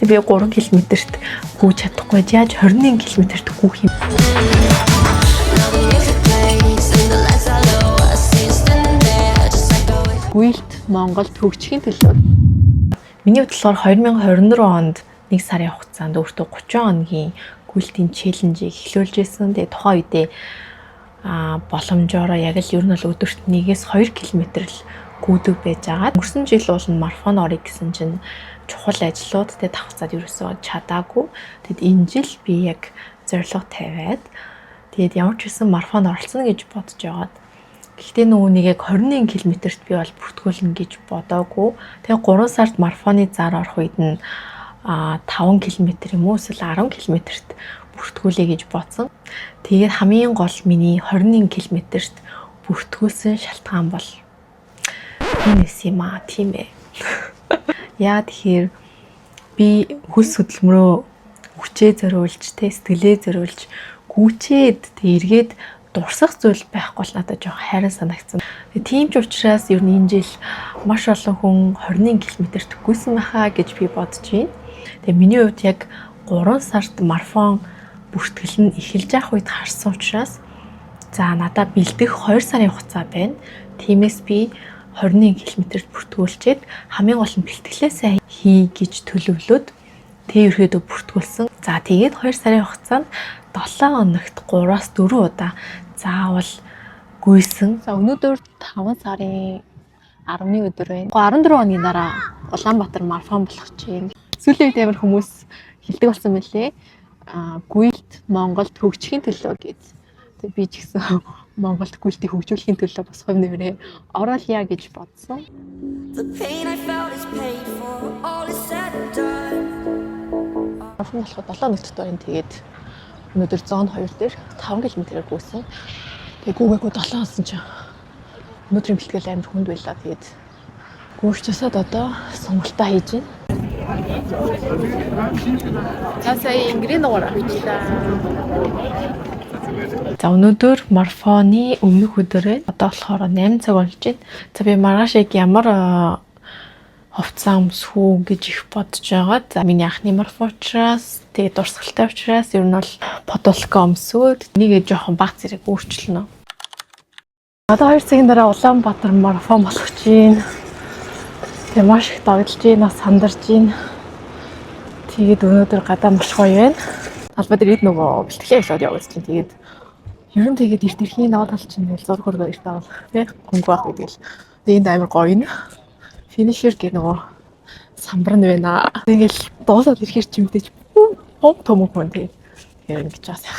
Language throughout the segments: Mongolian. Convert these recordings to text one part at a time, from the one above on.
би 3 км-т гүйж чадахгүй яаж 21 км-т гүйх юм. Гүйлт Монголд хөгжихийн төлөө. Миний бодлоор 2024 онд 1 сарын хугацаанд өөртөө 30 хоногийн гүйлтийн челленжийг эхлүүлж ирсэн. Тэгээ тухайн үедээ боломжоор яг л ер нь бол өдөрт 1-2 км л гүйдэг байж байгаа. Өнгөрсөн жил бол марафон орё гэсэн чинь чухал ажлууд тэгээ давхцаад ерөөсөө чадаагүй. Тэгэд энэ жил би яг зорилго тавиад тэгээд ямар ч гэсэн марафонд оролцоно гэж бодож байгаад. Гэхдээ нөгөө нэг яг 21 км-т би бол бүртгүүлнэ гэж бодоогүй. Тэгээ 3 сард марафоны зар орох үед нь 5 км юм уу эсвэл 10 км-т бүртгүүлээ гэж бодсон. Тэгээд хамгийн гол миний 21 км-т бүртгүүлсэн шалтгаан бол энэ юм аа тийм ээ. Яа тэгэхээр би хөлс хөдөлмөрөө хүчээ зориулж, сэтгэлээ зориулж, гүйчээд эргээд дурсах зүйл байхгүй л надад жоох хайран санагдсан. Тийм ч учраас ер нь энэ жил маш олон хүн 21 км-т гүйсэн байхаа гэж би бодож байна. Тэгээ миний хувьд яг 3 сард марафон бүртгэл нь эхэлж явах үед харсан учраас за надад бэлдэх 2 сарын хугацаа байна. Тиймээс би 21 км-т бүртгүүлчихэд хамгийн гол нь бэлтгэлээсээ хий гэж төлөвлөд тэг ерөөдөө бүртгүүлсэн. За тэгээд 2 сарын хугацаанд 7 хоногт 3-аас 4 удаа заавал гүйсэн. За өнөөдөр 5 сарын 10-ны өдөр байна. 14 хоногийн дараа Улаанбаатар марафон болох чинь. Сүүлийн үед амар хүмүүс хэлдэг болсон мөлий. Гүйлт Монголд хөгжихийн төлөө гэж. Тэг би ч гэсэн Монголд гүйлтийг хөгжүүлэхийн төлөө бас хувь нэмрээ оруулъя гэж бодсон. Марафон болоход 7 хоногт байна. Тэгээд өнөөдөр зон 2 дээр 5 км-ээр гүйсэн. Тэгээ гүйгээгүй 7 хонсон чинь өнөөдрийн бэлтгэл амар хүнд байлаа. Тэгээд гүйж тусаад одоо сонголтоо хийж байна. Сая ингрийн дугаар хийлээ. За өнөөдөр марафоны өмнөх өдөр одоо болохоор 8 цаг болж байна. За би маргааш яг ямар хувцас өмсөх үү гэж их бодож байгаа. За миний анхны марафон учраас тэгээд дурсгалтай учраас ер нь бол подолко өмсөөд нэгэ жоохон баг зэрэг өөрчлөнө. Одоо 2 цагийн дараа Улаанбаатар марафон болох чинь. Тэгээ маш их догдолж байна, сандарч байна. Тэгээд өнөөдөр гадаа маш гоё байна. Албаа дээр нөгөө бэлтгэл явуулаад явуулж чинь тэгээд ер нь тэгээд эрт эрхийн даваа тал чинь зург хөргөө эрт авал тий хөнгө байх гэдэг л. Тэгээд амар гоё нь. Финишер гэх нөгөө самбар нь байна. Тэгэл дуусаад ирэхээр ч юм дэж том хүн тий. Тэгээд ингэж байгаа.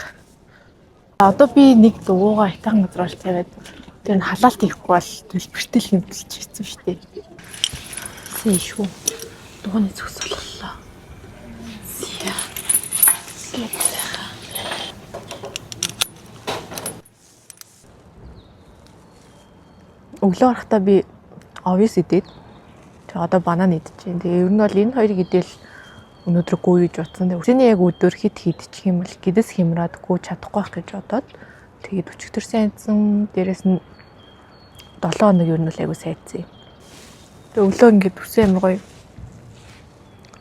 Одоо би нэг дугуугаа хитан газраас тавиад тэр нь халаалт хийхгүй бол төлбөртэй хэмжилж хийсэн шүү дээ. Сэшүү. Дууны зүгс боллоо. Сия. Өглөө харахтаа би овёс идээд тэгээ одоо банан идэж байна. Тэгээ ер нь бол энэ хоёрыг идэл өнөөдөр гүйж утсан. Тэгээ яг өдөр хит хийдчих юм бол гэдэс хямраад гүйж чадахгүй байх гэж бодоод тэгээд өчигдөр сайнсан дээрэс нь 7 хоног ер нь л айгу сайдсан юм. Тэгээ өглөө ингээд үсэн амар гоё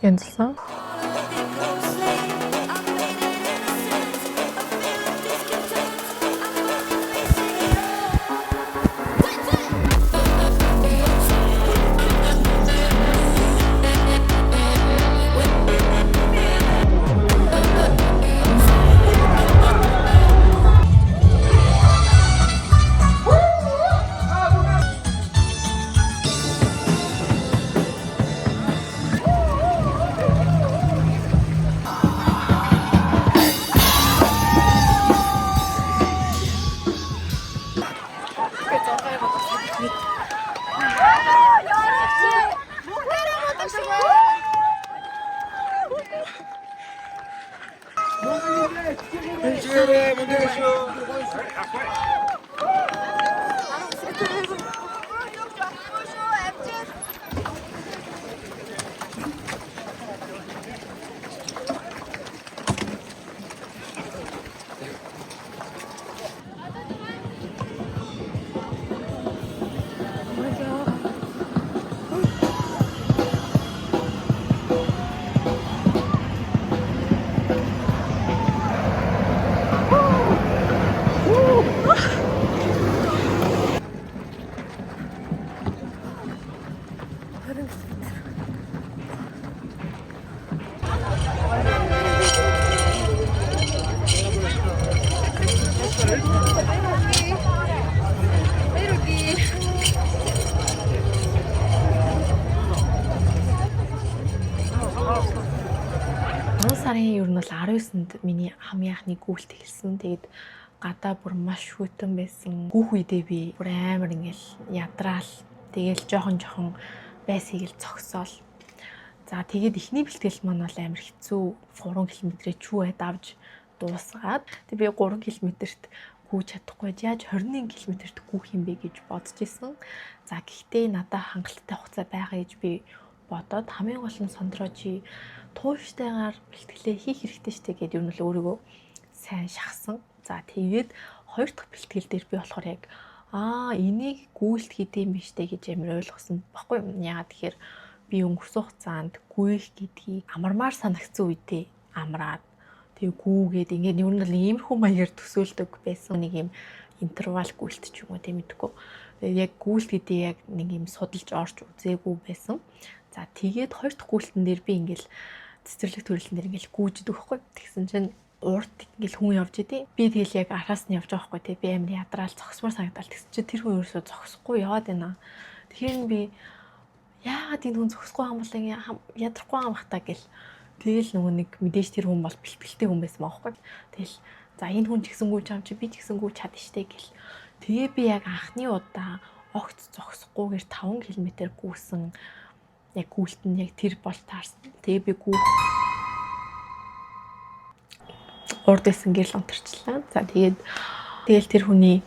янзлсан. сарын ер нь бол 19-нд миний хамгийн анхны гүйлт эхэлсэн. Тэгээд гадаа бүр маш хүйтэн байсан. Гүүх үедээ би бүр амар ингээл ядраал. Тэгээл жоохон байсгийг л зогсоол. За тэгээд эхний бэлтгэл маань бол амар хэцүү. 3 км-ээ чүүгээд авч дуусгаад тэг би 3 км-т гүйж чадахгүй яаж 21 км-т гүйх юм бэ гэж бодож исэн. За гэхдээ надад хангалттай хугацаа байгаа гэж би бодоод хамгийн гол нь сондроо тууштайгаар бэлтгэлээ хийх хэрэгтэй штэ гэдээ юу нь л өөрийгөө сайн шахсан. За тэгээд хоёр дахь бэлтгэл дээр би болохоор яг энийг гүйлт хийдэм биш тэ гэж амар ойлгосон баггүй юм. Яагаад тэгэхээр би өнгөрсөн хугацаанд гүйх гэдгийг амармаар санагдсан үедээ амраад тэг гүүгээд ингээд ер нь л иймэрхүү маягаар төсөөлдөг байсан. Нэг юм интервал гүйлт ч юм уу тийм мэдгүй. Тэгээд яг гүйлт гэдэг яг нэг юм судалж орж үзээгүй байсан. За тэгээд хоёр дахь гүйлтэн дээр би ингээл цэцэрлэг төрөлтөн дээр ингээл гүйждэг байхгүй. Тэгсэн чинь урд ингээл хүн явж идэв. Би тэгэл яг араас нь явж байгаа байхгүй тий. Би амар ядраал зогсмоор санагдал. Тэгсэн чинь тэр хүн ерөөсөө зогсохгүй яваад байна. Тэгэхээр би яагаад энэ хүн зогсохгүй юм бол ядрахгүй юм бах та гэл. Тэгэл нөгөө нэг мэдээж тэр хүн бол бэлтгэлтэй хүн байсан байхгүй. Тэгэл за энэ хүн ч гэсэн гүйж байгаа юм чи би ч гэсэн гүйж чадна штэ гэл. Тэгээ би яг анхны удаа огт зогсохгүйгээр 5 км гүйсэн. Яг гүйлт нь яг тэр бол таарсан. Тэгээ би урд байсан гэрэл онторчлаа. За тэгэл тэр хүний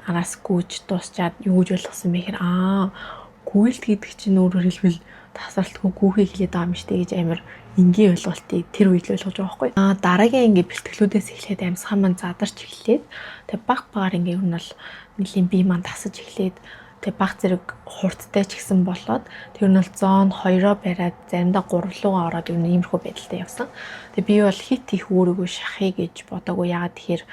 араас гүйж дуусчаад юу гэж ойлгосон бэ гэхээр гүйлт гэдэг чинь өөрөөр хэлбэл тасралтгүй гүүхийг хэлээд байгаа юм штэ гэж амар энгийн ойлголтыг тэр үед л ойлгож байгаа байхгүй. Дараагийн ингээ бэлтгэлүүдээс эхлээд амьсгал маань задарч эхлээд тэг багаар ингээ юу нь бол нэлийн бие маань тасаж эхлээд тэг баг зэрэг хурдтай ч гэсэн болоод тэр нь бол зоон 2-оо бариад заримдаа 3 руугаа ороод юу нэмэрхүү байдалтай явсан. Тэг би бол хит их өөрийгөө шахъя гэж бодоагүй. Яагаад тэгэхээр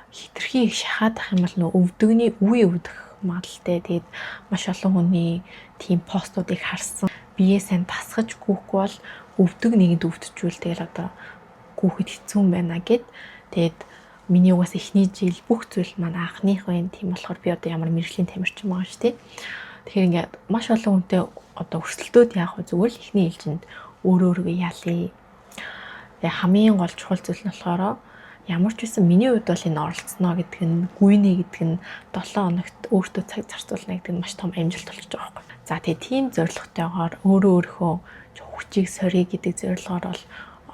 хитрхи их шахаад ах юм бол нөө өвдөгний үе өвдөх магадлалтай. Тэгээд маш олон хүний тийм постуудыг харсан. Бие сайн тасгаж гүйхгүй бол өвдөг нэгэнд өвдчихвэл тэгэл одоо гүйхэд хэцүү юм байна гэд. Тэгээд миний угаас эхний жил бүх зүйл маань анхных байна. Тийм болохоор би одоо ямар мэрэгжлийн тамирчин байгаа шүү дээ. Тэгэхээр ингээд маш олон хүнтэй одоо өрсөлдөөд яах вэ? Зүгээр л эхний ээлжинд өөрөөрөө яалаа. Тэгээ хамгийн гол чухал зүйл нь болохоор ямар ч байсан миний хувьд бол энэ оролцсноо гэдэг нь гүйнэ гэдэг нь 7 хоногт өөртөө цаг зарцуулна гэдэг нь маш том амжилт болчих жоох байхгүй. За тэгээ тийм зорилготойгоор өөрийнхөө хүчийг сорьё гэдэг зорилгоор бол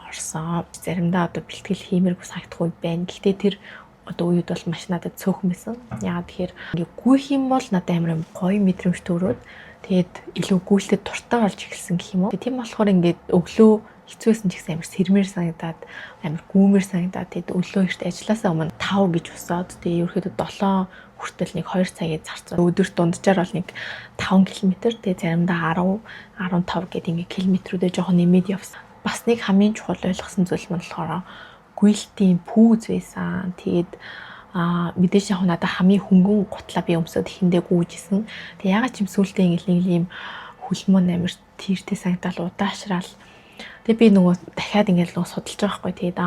орсон. Заримдаа одоо бэлтгэл хиймэргүй санагдахгүй байна. Гэхдээ тэр одоо үед бол маш надад цөөхөн байсан. Яагаад тэгэхээр ингээ гүйх юм бол надад амар гоё мэдрэмж төрөөд тэгээд илүү гүйлтэд дуртай болж эхэлсэн гэх юм уу. Тийм болохоор ингээд өглөө хэцүүсэн ч гэсэн амар сэрмээр санагдаад амар гүүмээр санагдаад тэгээд өглөө ихт ажилласаа өмнө 5 гэж усаад тэгээд ерөөхдөө 7 хүртэл нэг 2 цагийг зарцсан. Өдөрт дунджаар бол нэг 5 км тэгээд заримдаа 10 15 гэдэг ингээ километрүүдээ жоохон нэмээд явсан. Бас нэг хамгийн чухал ойлгосон зүйл нь болохоор гүйлтийн пүүз байсан. Тэгээд мэдээж яг надад хамгийн хөнгөн гутлаа би өмсөд ихэндээ гүйжсэн. Тэг ягаад ч юм сүултээ ингээл нэг юм хөлмөн амир тийртэй санагдал удаашраал. Тэг би нөгөө дахиад ингээл нөгөө судалж байгаа байхгүй. Тэгээд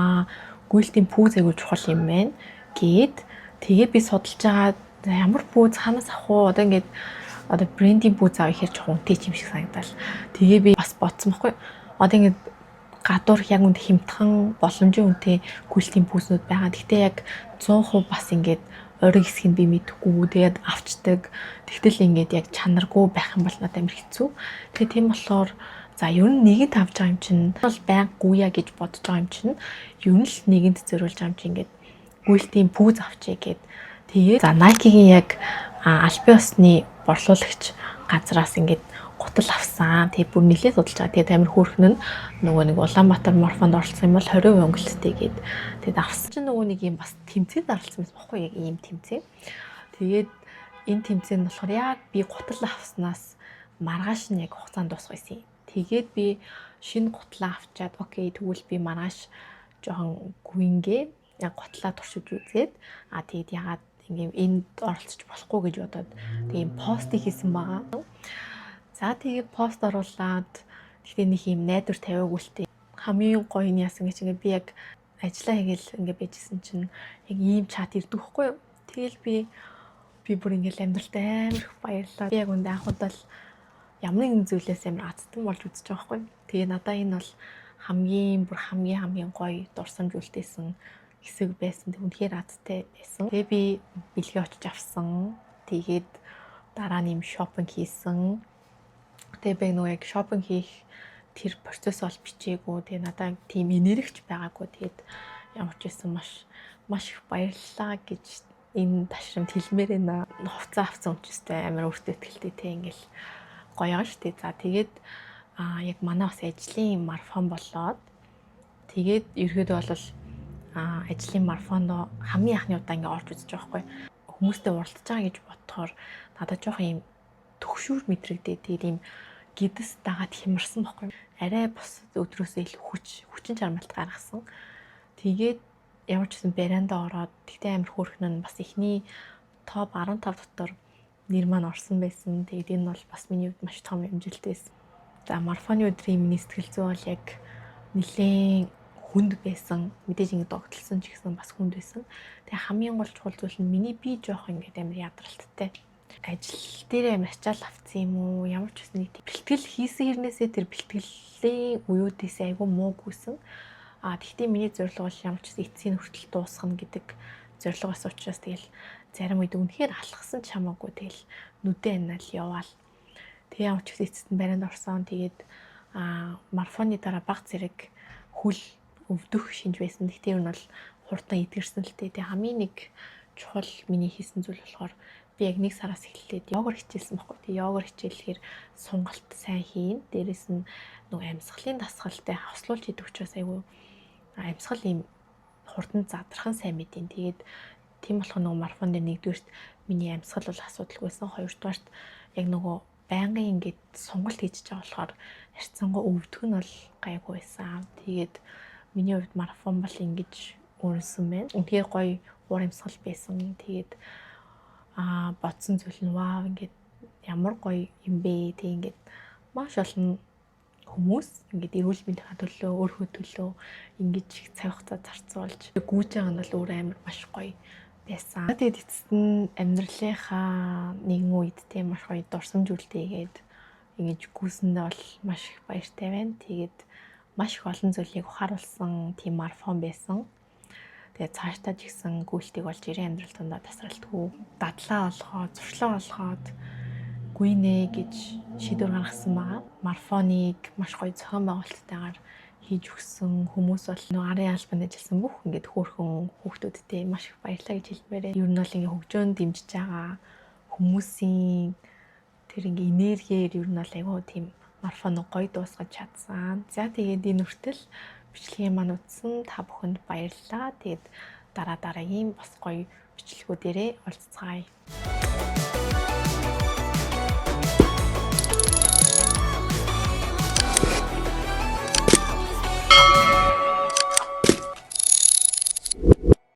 гүйлтийн пүүз айгуу чухал юм байна гээд тэгээ би судалж байгаа ямар пүүз ханаас авах уу? Одоо ингээд одоо брендинг пүүз авах хэрэг жоохон үнэтэй юм шиг санагдал. Тэгээ би бас бодсон байхгүй. Одоо ингээд гадуур яг үнд хямдхан боломжийн үнэтэй гүйлтийн пүүснүүд байгаа. Гэхдээ яг 100% бас ингээд орой хэсгийг би мэдэхгүй. Тэгээд авчдаг. Тэгтэл ингээд яг чанаргүй байх юм бол надад амар хэцүү. Тэгээ тийм болохоор за ер нь нэгэнд авч байгаа юм чинь бол байнга гүйя гэж бодож байгаа юм чинь ер нь л нэгэнд зориулж байгаа юм чинь ингээд гүйлтийн пүүз авчээ гэд. Тэгээд за Nike-гийн яг албан ёсны борлуулагч газраас ингээд гутал авсан. Тэгээд бүр нэлээд судалж байгаа. Тэгээд амир хөөрхөн нь нөгөө нэг Улаанбаатар марафонд оролцсон юм бол 20% өнгөлттэй гээд тэгээд авсан чинь нөгөө нэг юм бас тэмцээнд оролцсон байсан баггүй яг ийм тэмцээн. Тэгээд энэ тэмцээнд болохоор яг би гутал авснаас маргааш нь яг хугацаанд дуусах байсан юм. Тэгээд би шинэ гутлаа авчаад окей тэгвэл би маргааш жоохон гүнгээ яг гутлаа туршиж үзээд тэгээд ягаад ингээм энд оролцож болохгүй гэж бодоод тийм постыг хийсэн байгаа. За тэгээд пост оруулаад тэгтээ нэг юм найдвар тавиагүй л тээ. Хамгийн гоё нь яасан гэж ингээд би яг ажиллаа хийгээл ингээд байжсэн чинь яг ийм чат ирдэг байхгүй юу. Тэгэл би бүр ингээд амьдралтай амар их баярлаа. Би яг үндэ анх удаа ямар нэгэн зүйлээс амар азтан болж үзэж байгаа байхгүй юу. Тэгээ надаа энэ бол хамгийн гоё дурсамжуултайсэн хэсэг байсан. Тэг үнэхээр азтай байсан. Тэгээ би бэлгээ очиж авсан. Тэгээд дараа нь юм шопинг хийсэн. Тэгээ би нөгөө яг шопинг хийх тэр процесс бол бичээгүй. Тэгээ надад тийм энергич байгаагүй. Тэгээд ямар ч байсан маш их баярлалаа гэж энэ ташрамд хэлмээр байна. Хувцас авсан үнчтэй амар өөртөө ихтэй те ингээл гоё аа штэ. За тэгээд яг манай бас ажлын марафон болоод тэгээд ерөөдөө бол ажлын марафонд хамгийн анхны удаа ингээ орж үзэж байгаа байхгүй. Хүмүүстэй уулзж байгаа гэж бодохоор надад жоох юм төгшүүр мэдрэгдээ. Тэгээд ийм гидэс дагаад хямарсан байхгүй. Арай бос өдрөөсөө илүү хүчин чармайлт гаргасан. Тэгээд ямар ч гэсэн барианда ороод тэгтээ амар хөөрхөн нь бас эхний топ 15 дотор нэр маань орсон байсан. Тэгээд энэ бол бас миний хувьд маш том амжилт байсан. За марафоны өдрийн миний сэтгэл зүй бол яг нэлээд хүнд байсан. Мэдээж ингэ догтлсон ч гэсэн бас хүнд байсан. Тэгээ хамгийн гол чухал зүйл нь миний би жоох ингэ амар ядралттай. Ажил дээр амар ачаал авсан юм уу? Ямар ч үс нэг бэлтгэл хийсэн хэрнээсээ тэр бэлтгэлийн уюудээс айгүй муугүйсэн. Тэгтээ миний зорилго бол ямар ч үс эцсийн хүртэл дуусгах гэдэг зорилгоос учраас тэгэл зарим үед үнэхээр алхсан ч хамаагүй тэгэл нүдэн анаал яваал. Тэгээ ямар ч үс эцэст нь барианд орсон. Тэгээд марафоны дараа баг зэрэг хүл өвдөх шинж байсан. Тэгтээ ер нь бол хурдан идгэрсэн л дээ. Тэгээ хамгийн нэг чухал миний хийсэн зүйл болохоор би яг 1 сараас эхлээд йогоор хичээлсэн байхгүй. Тэгээ йогоор хичээлэхээр сонголт сайн хийн. Дээрээс нь нөгөө амьсгалын дасгалтай хослуулж идэх учраас айгүй амьсгал ийм хурдан задрахын сайн мэдэн. Тэгээд тийм болохоор нөгөө марафон дээр нэгдүгээрт миний амьсгал бол асуудалгүйсэн. Хоёрдугаарт яг нөгөө байнгын ингээд сонголт хийж байгаа болохоор харьцангуй өвдөх нь бол гайгүй байсан. Тэгээд миний хувьд марафон бол ингэж өөрсөн байна. Үнэхээр гоё уур амьсгал байсан. Тэгээд бодсон зүйл нь вау ингээд ямар гоё юм бэ. Тэг ингээд маш олон хүмүүс ингээд эрүүл мэндийн төлөө өөрхөө төлөө ингэж цаг хугацаа зарцуулж гүйж байгаа нь бол өөр амар маш гоё байсан. Тэгээд эцэст нь амьдралынхаа нэгэн үед тийм маш гоё дурсамжуултайгээд ингэж гүйсэндээ бол маш их баяртай байна. Тэгээд маш их олон зүйлийг ухааруулсан тийм марафон байсан. Тэгээд цаашдаа ч гэсэн гүйлтийг болж ирэн амьдрал тундаа тасралтгүй дадлаа олгоод, зуршлаа олгоод гүйнэ гэж шийдвэр гаргасан байгаа. Марафоныг маш гоё зохион байгуулалттайгаар хийж өгсөн хүмүүс бол нөө арын албанд ажилласан бүх ингээд хөөрхөн хүүхдүүдтэй маш их баярлалаа гэж хэлмээрээ. Ер нь бол ингээд хөгжөөнд дэмжиж байгаа хүмүүсийн тэр ингээд энергиээр ер нь бол айгүй тийм марафон гоё дуусгаж чадсан. За тэгээд энэ хүртэл бичлэгийн маань үзсэн та бүхэнд баярлалаа. Тэгээд дараагийн бас гоё бичлэгүүдээрээ уулзцгаая.